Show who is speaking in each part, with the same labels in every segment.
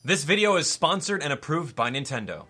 Speaker 1: This video is sponsored and approved by Nintendo.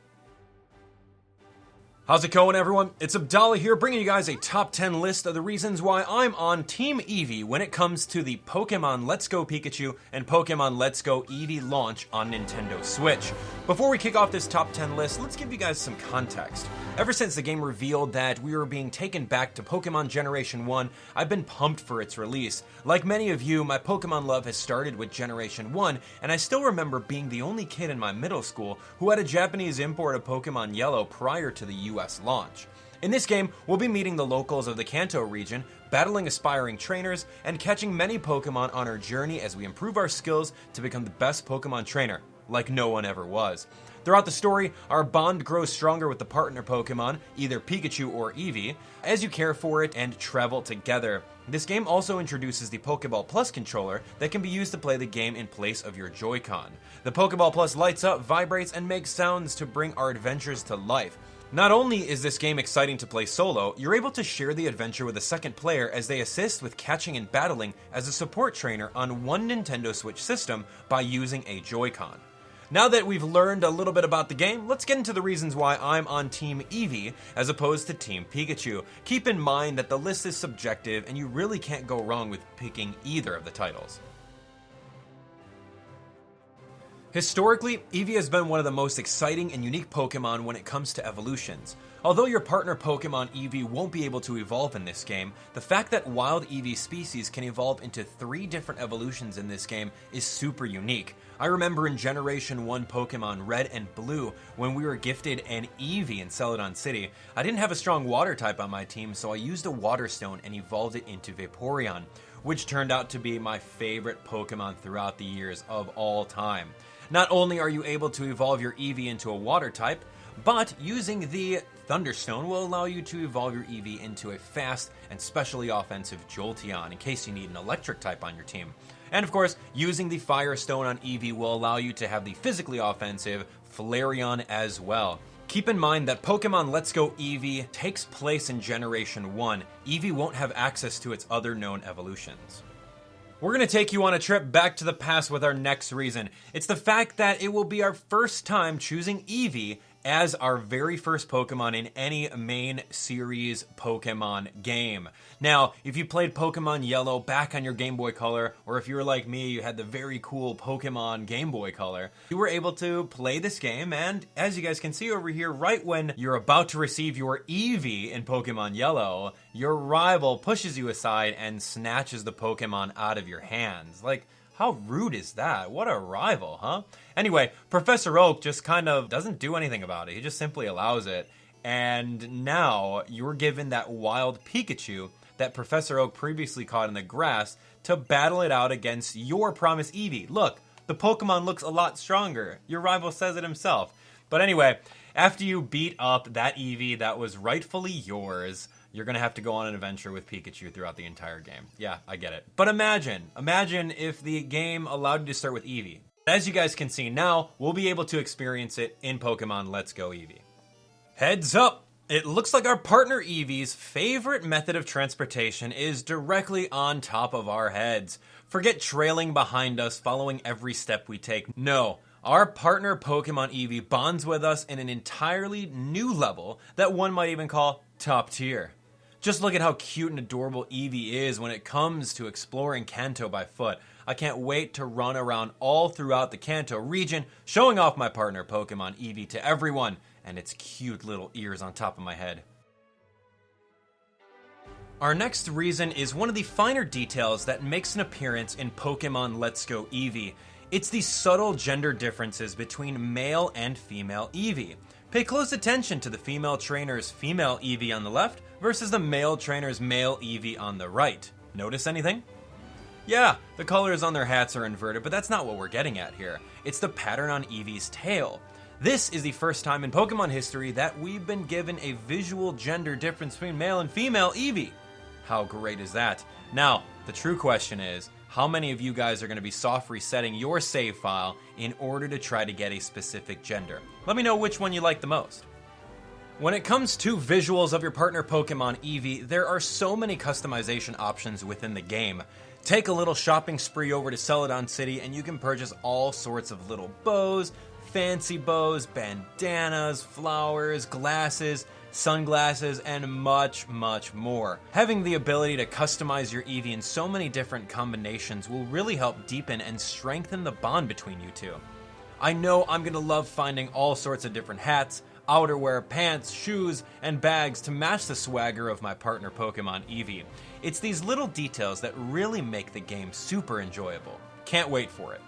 Speaker 1: How's it going, everyone? It's Abdallah here, bringing you guys a top 10 list of the reasons why I'm on Team Eevee when it comes to the Pokemon Let's Go Pikachu and Pokemon Let's Go Eevee launch on Nintendo Switch. Before we kick off this top 10 list, let's give you guys some context. Ever since the game revealed that we were being taken back to Pokemon Generation 1, I've been pumped for its release. Like many of you, my Pokemon love has started with Generation 1, and I still remember being the only kid in my middle school who had a Japanese import of Pokemon Yellow prior to the US launch. In this game, we'll be meeting the locals of the Kanto region, battling aspiring trainers, and catching many Pokemon on our journey as we improve our skills to become the best Pokemon trainer, like no one ever was. Throughout the story, our bond grows stronger with the partner Pokemon, either Pikachu or Eevee, as you care for it and travel together. This game also introduces the Poké Ball Plus controller that can be used to play the game in place of your Joy-Con. The Poké Ball Plus lights up, vibrates, and makes sounds to bring our adventures to life. Not only is this game exciting to play solo, you're able to share the adventure with a second player as they assist with catching and battling as a support trainer on one Nintendo Switch system by using a Joy-Con. Now that we've learned a little bit about the game, let's get into the reasons why I'm on Team Eevee as opposed to Team Pikachu. Keep in mind that the list is subjective and you really can't go wrong with picking either of the titles. Historically, Eevee has been one of the most exciting and unique Pokemon when it comes to evolutions. Although your partner Pokemon Eevee won't be able to evolve in this game, the fact that wild Eevee species can evolve into 3 different evolutions in this game is super unique. I remember in Generation 1 Pokemon Red and Blue, when we were gifted an Eevee in Celadon City, I didn't have a strong water type on my team, so I used a Water Stone and evolved it into Vaporeon, which turned out to be my favorite Pokemon throughout the years of all time. Not only are you able to evolve your Eevee into a water type, but using the Thunderstone will allow you to evolve your Eevee into a fast and specially offensive Jolteon in case you need an electric type on your team. And of course, using the Firestone on Eevee will allow you to have the physically offensive Flareon as well. Keep in mind that Pokemon Let's Go Eevee takes place in Generation 1. Eevee won't have access to its other known evolutions. We're going to take you on a trip back to the past with our next reason. It's the fact that it will be our first time choosing Eevee as our very first Pokemon in any main series Pokemon game. Now, if you played Pokemon Yellow back on your Game Boy Color, or if you were like me, you had the very cool Pokemon Game Boy Color, you were able to play this game, and as you guys can see over here, right when you're about to receive your Eevee in Pokemon Yellow, your rival pushes you aside and snatches the Pokemon out of your hands. Like, how rude is that? What a rival, huh? Anyway, Professor Oak just kind of doesn't do anything about it. He just simply allows it. And now you're given that wild Pikachu that Professor Oak previously caught in the grass to battle it out against your promised Eevee. Look, the Pokemon looks a lot stronger. Your rival says it himself. But anyway, after you beat up that Eevee that was rightfully yours, you're going to have to go on an adventure with Pikachu throughout the entire game. Yeah, I get it. But imagine if the game allowed you to start with Eevee. As you guys can see now, we'll be able to experience it in Pokemon Let's Go Eevee. Heads up! It looks like our partner Eevee's favorite method of transportation is directly on top of our heads. Forget trailing behind us, following every step we take. No. Our partner Pokemon Eevee bonds with us in an entirely new level that one might even call top tier. Just look at how cute and adorable Eevee is when it comes to exploring Kanto by foot. I can't wait to run around all throughout the Kanto region, showing off my partner Pokemon Eevee to everyone, and its cute little ears on top of my head. Our next reason is one of the finer details that makes an appearance in Pokemon Let's Go Eevee. It's the subtle gender differences between male and female Eevee. Pay close attention to the female trainer's female Eevee on the left versus the male trainer's male Eevee on the right. Notice anything? Yeah, the colors on their hats are inverted, but that's not what we're getting at here. It's the pattern on Eevee's tail. This is the first time in Pokemon history that we've been given a visual gender difference between male and female Eevee. How great is that? Now, the true question is, how many of you guys are going to be soft resetting your save file in order to try to get a specific gender? Let me know which one you like the most. When it comes to visuals of your partner Pokemon Eevee, there are so many customization options within the game. Take a little shopping spree over to Celadon City and you can purchase all sorts of little bows, fancy bows, bandanas, flowers, glasses, sunglasses, and much, much more. Having the ability to customize your Eevee in so many different combinations will really help deepen and strengthen the bond between you two. I know I'm gonna love finding all sorts of different hats, outerwear, pants, shoes, and bags to match the swagger of my partner Pokemon Eevee. It's these little details that really make the game super enjoyable. Can't wait for it.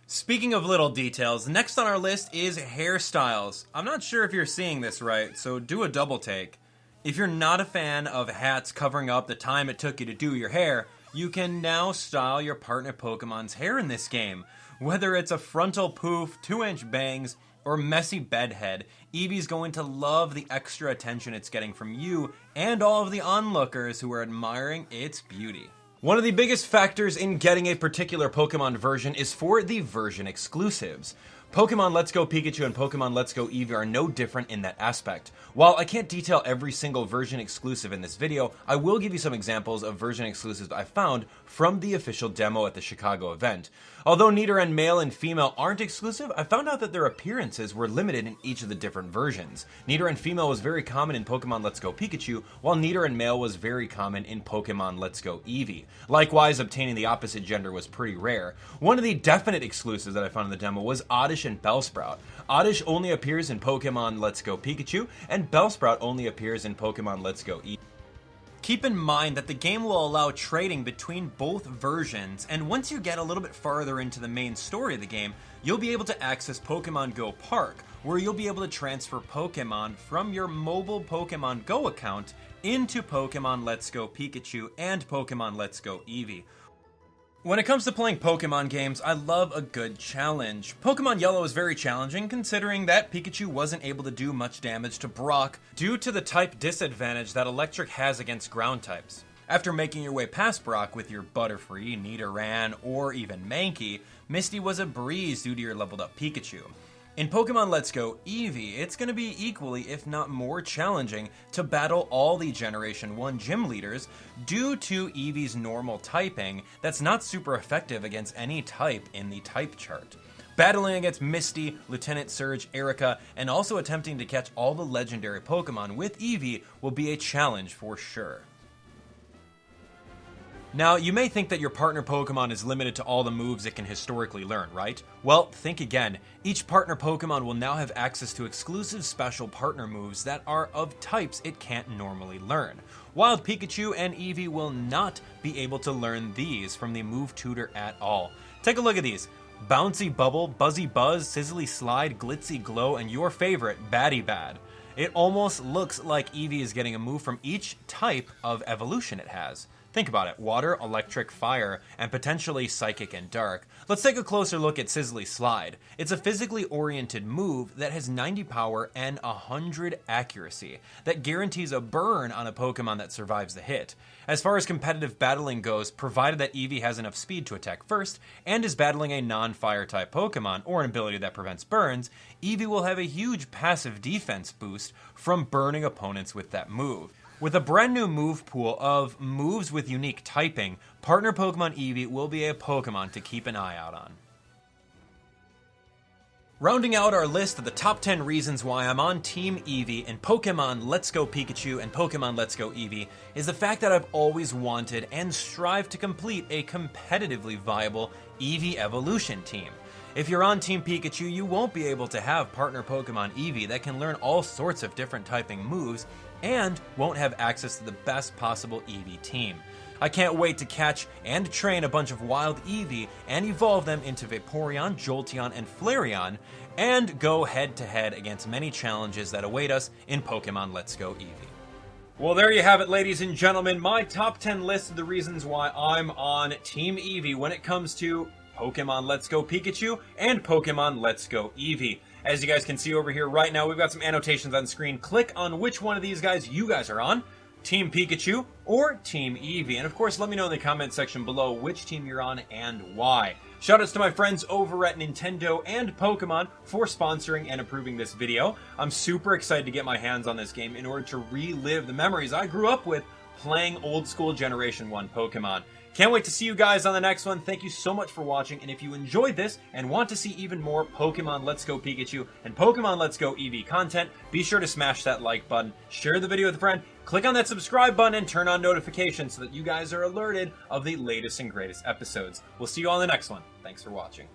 Speaker 1: Speaking of little details, next on our list is hairstyles. I'm not sure if you're seeing this right, so do a double take. If you're not a fan of hats covering up the time it took you to do your hair, you can now style your partner Pokemon's hair in this game. Whether it's a frontal poof, 2-inch bangs, or messy bedhead, Eevee's going to love the extra attention it's getting from you and all of the onlookers who are admiring its beauty. One of the biggest factors in getting a particular Pokemon version is for the version exclusives. Pokemon Let's Go Pikachu and Pokemon Let's Go Eevee are no different in that aspect. While I can't detail every single version exclusive in this video, I will give you some examples of version exclusives I found from the official demo at the Chicago event. Although Nidoran male and female aren't exclusive, I found out that their appearances were limited in each of the different versions. Nidoran female was very common in Pokemon Let's Go Pikachu, while Nidoran male was very common in Pokemon Let's Go Eevee. Likewise, obtaining the opposite gender was pretty rare. One of the definite exclusives that I found in the demo was Oddish and Bellsprout. Oddish only appears in Pokemon Let's Go Pikachu, and Bellsprout only appears in Pokemon Let's Go Eevee. Keep in mind that the game will allow trading between both versions, and once you get a little bit farther into the main story of the game, you'll be able to access Pokemon Go Park, where you'll be able to transfer Pokemon from your mobile Pokemon Go account into Pokemon Let's Go Pikachu and Pokemon Let's Go Eevee. When it comes to playing Pokemon games, I love a good challenge. Pokemon Yellow is very challenging considering that Pikachu wasn't able to do much damage to Brock due to the type disadvantage that Electric has against ground types. After making your way past Brock with your Butterfree, Nidoran, or even Mankey, Misty was a breeze due to your leveled up Pikachu. In Pokemon Let's Go Eevee, it's going to be equally, if not more challenging, to battle all the Generation 1 gym leaders due to Eevee's normal typing that's not super effective against any type in the type chart. Battling against Misty, Lieutenant Surge, Erica, and also attempting to catch all the legendary Pokemon with Eevee will be a challenge for sure. Now, you may think that your partner Pokemon is limited to all the moves it can historically learn, right? Well, think again. Each partner Pokemon will now have access to exclusive special partner moves that are of types it can't normally learn. Wild Pikachu and Eevee will not be able to learn these from the move tutor at all. Take a look at these. Bouncy Bubble, Buzzy Buzz, Sizzly Slide, Glitzy Glow, and your favorite, Batty Bad. It almost looks like Eevee is getting a move from each type of evolution it has. Think about it, water, electric, fire, and potentially psychic and dark. Let's take a closer look at Sizzly Slide. It's a physically oriented move that has 90 power and 100 accuracy that guarantees a burn on a Pokemon that survives the hit. As far as competitive battling goes, provided that Eevee has enough speed to attack first and is battling a non-fire type Pokemon or an ability that prevents burns, Eevee will have a huge passive defense boost from burning opponents with that move. With a brand new move pool of moves with unique typing, partner Pokemon Eevee will be a Pokemon to keep an eye out on. Rounding out our list of the top 10 reasons why I'm on Team Eevee in Pokemon Let's Go Pikachu and Pokemon Let's Go Eevee is the fact that I've always wanted and strived to complete a competitively viable Eevee evolution team. If you're on Team Pikachu, you won't be able to have partner Pokemon Eevee that can learn all sorts of different typing moves and won't have access to the best possible Eevee team. I can't wait to catch and train a bunch of wild Eevee and evolve them into Vaporeon, Jolteon, and Flareon, and go head to head against many challenges that await us in Pokemon Let's Go Eevee. Well, there you have it, ladies and gentlemen, my top 10 list of the reasons why I'm on Team Eevee when it comes to Pokemon Let's Go Pikachu and Pokemon Let's Go Eevee. As you guys can see over here right now, we've got some annotations on screen. Click on which one of these guys you guys are on, Team Pikachu or Team Eevee. And of course, let me know in the comment section below which team you're on and why. Shoutouts to my friends over at Nintendo and Pokemon for sponsoring and approving this video. I'm super excited to get my hands on this game in order to relive the memories I grew up with playing old school Generation 1 Pokemon. Can't wait to see you guys on the next one. Thank you so much for watching, and if you enjoyed this and want to see even more Pokemon Let's Go Pikachu and Pokemon Let's Go Eevee content, be sure to smash that like button, share the video with a friend, click on that subscribe button, and turn on notifications so that you guys are alerted of the latest and greatest episodes. We'll see you on the next one. Thanks for watching.